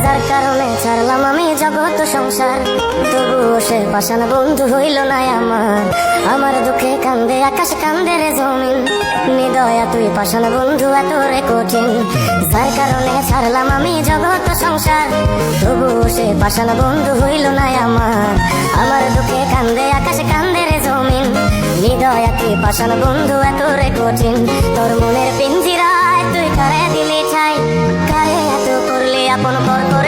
যার কারণে ছাড়লাম আমি জগৎ সংসার, তবুও সে পাষাণ বন্ধু হইল না আমার। আমার দুঃখে কান্দে আকাশ, কান্দে রে জমিন, নিদয়া তুই পাষাণ বন্ধু এত রে কঠিন। যার কারণে ছাড়লাম আমি জগৎ সংসার, তবুও সে পাষাণ বন্ধু হইল না আমার। আমার দুঃখে কান্দে আকাশ, কান্দে রে জমিন, নিদয়া তুই পাষাণ বন্ধু এত রে কঠিন। তোর মনের পিঞ্জিরায় তুই কারে দিলি ছাই, কারে এত করলি আপন পর করে